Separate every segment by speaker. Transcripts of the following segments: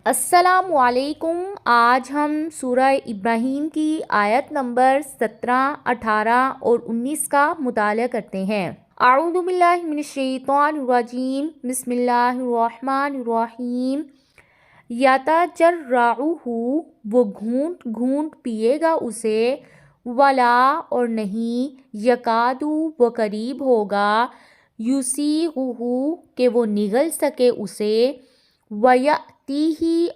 Speaker 1: السلام علیکم۔ آج ہم سورہ ابراہیم کی آیت نمبر 17، 18 اور 19 کا مطالعہ کرتے ہیں۔ اعوذ باللہ من الشیطان الرجیم، بسم اللہ الرحمن الرحیم۔ یتجرعہ، وہ گھونٹ گھونٹ پیے گا اسے، ولا اور نہیں، یکاد، وہ قریب ہوگا، یسیغہ، کہ وہ نگل سکے اسے، وَیَأْتِیہ،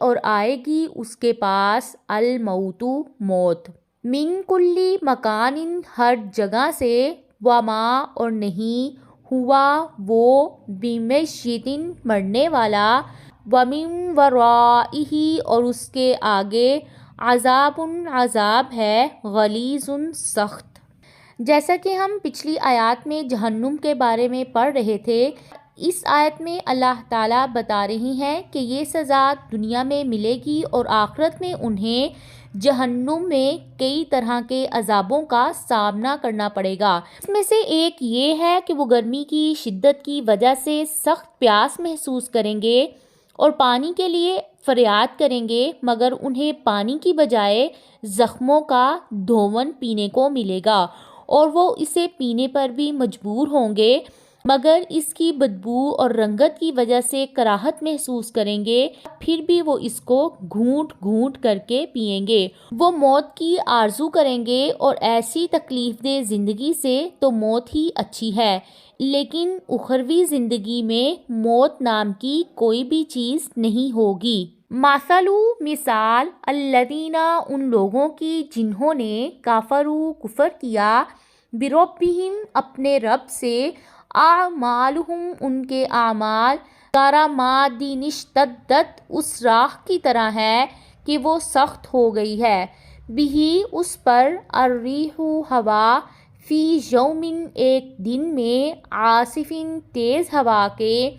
Speaker 1: اور آئے گی اس کے پاس، الموت، موت، من کل مکان، ہر جگہ سے، وما، اور نہیں، ہوا وہ، بمیت، مرنے والا، ومن ورائہ، اور اس کے آگے، عذاب، عذاب ہے، غلیظ، سخت۔ جیسا کہ ہم پچھلی آیات میں جہنم کے بارے میں پڑھ رہے تھے، اس آیت میں اللہ تعالیٰ بتا رہی ہیں کہ یہ سزا دنیا میں ملے گی اور آخرت میں انہیں جہنم میں کئی طرح کے عذابوں کا سامنا کرنا پڑے گا۔ اس میں سے ایک یہ ہے کہ وہ گرمی کی شدت کی وجہ سے سخت پیاس محسوس کریں گے اور پانی کے لیے فریاد کریں گے، مگر انہیں پانی کی بجائے زخموں کا دھون پینے کو ملے گا اور وہ اسے پینے پر بھی مجبور ہوں گے، مگر اس کی بدبو اور رنگت کی وجہ سے کراہت محسوس کریں گے، پھر بھی وہ اس کو گھونٹ گھونٹ کر کے پئیں گے۔ وہ موت کی آرزو کریں گے اور ایسی تکلیف دہ زندگی سے تو موت ہی اچھی ہے، لیکن اخروی زندگی میں موت نام کی کوئی بھی چیز نہیں ہوگی۔ مثلُ، مثال، الذین، ان لوگوں کی جنہوں نے، کفروا، کفر کیا، بربہم، اپنے رب سے، اعمالہم، ان کے اعمال، کرماد اشتدت، اس راکھ کی طرح ہے کہ وہ سخت ہو گئی ہے، بہ، اس پر، الریح، ہوا، فی یوم، ایک دن میں، عاصف، تیز ہوا کے،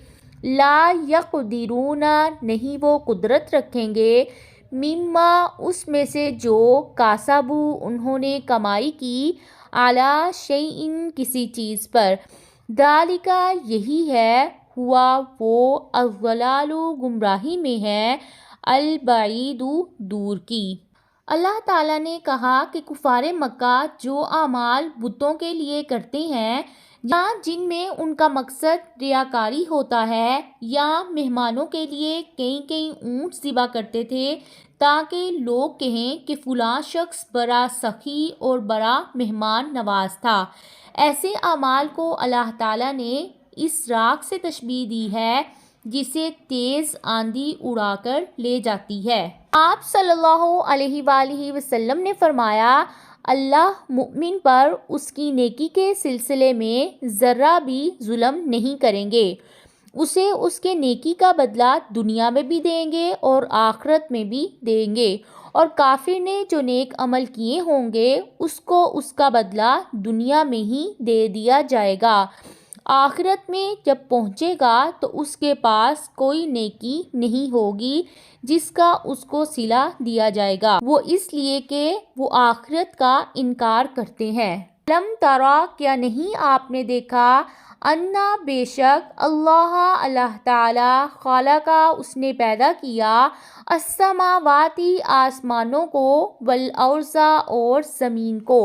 Speaker 1: لا یقدرون، نہیں وہ قدرت رکھیں گے، مما، اس میں سے جو، کسبوا، انہوں نے کمائی کی، علی شیء، کسی چیز پر، ذالک، یہی ہے، ہوا وہ، الضلال، گمراہی میں ہے، البعید، دور کی۔ اللہ تعالیٰ نے کہا کہ کفار مکہ جو اعمال بتوں کے لیے کرتے ہیں، یا جن میں ان کا مقصد ریاکاری ہوتا ہے، یا مہمانوں کے لیے کئی کئی اونٹ ذبح کرتے تھے تاکہ لوگ کہیں کہ فلاں شخص بڑا سخی اور بڑا مہمان نواز تھا، ایسے اعمال کو اللہ تعالیٰ نے اس راکھ سے تشبیہ دی ہے جسے تیز آندھی اڑا کر لے جاتی ہے۔ آپ صلی اللہ علیہ وآلہ وسلم نے فرمایا، اللہ مومن پر اس کی نیکی کے سلسلے میں ذرہ بھی ظلم نہیں کریں گے، اسے اس کے نیکی کا بدلہ دنیا میں بھی دیں گے اور آخرت میں بھی دیں گے، اور کافر نے جو نیک عمل کیے ہوں گے اس کو اس کا بدلہ دنیا میں ہی دے دیا جائے گا، آخرت میں جب پہنچے گا تو اس کے پاس کوئی نیکی نہیں ہوگی جس کا اس کو صلہ دیا جائے گا، وہ اس لیے کہ وہ آخرت کا انکار کرتے ہیں۔ لم ترا، کیا نہیں آپ نے دیکھا، انا، بے شک، اللہ تعالیٰ، خلقا، اس نے پیدا کیا، السماوات، آسمانوں کو، والارض، اور زمین کو،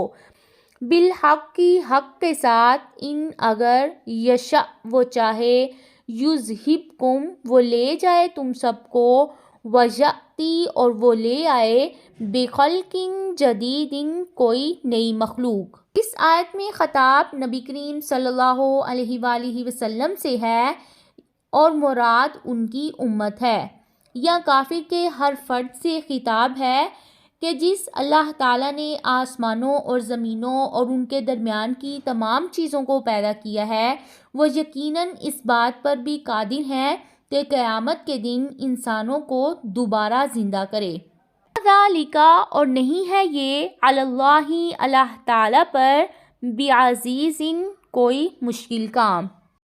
Speaker 1: بالحق، حق کے ساتھ، ان، اگر، یشاء، وہ چاہے، یذہبکم، وہ لے جائے تم سب کو، ویأتی، اور وہ لے آئے، بخلق جدید، کوئی نئی مخلوق۔ اس آیت میں خطاب نبی کریم صلی اللہ علیہ وآلہ وسلم سے ہے اور مراد ان کی امت ہے، یا کافر کے ہر فرد سے خطاب ہے کہ جس اللہ تعالیٰ نے آسمانوں اور زمینوں اور ان کے درمیان کی تمام چیزوں کو پیدا کیا ہے، وہ یقیناً اس بات پر بھی قادر ہے کہ قیامت کے دن انسانوں کو دوبارہ زندہ کرے۔ ذالک، اور نہیں ہے یہ، علی اللہ، اللہ تعالیٰ پر، بعزیز، کوئی مشکل کام۔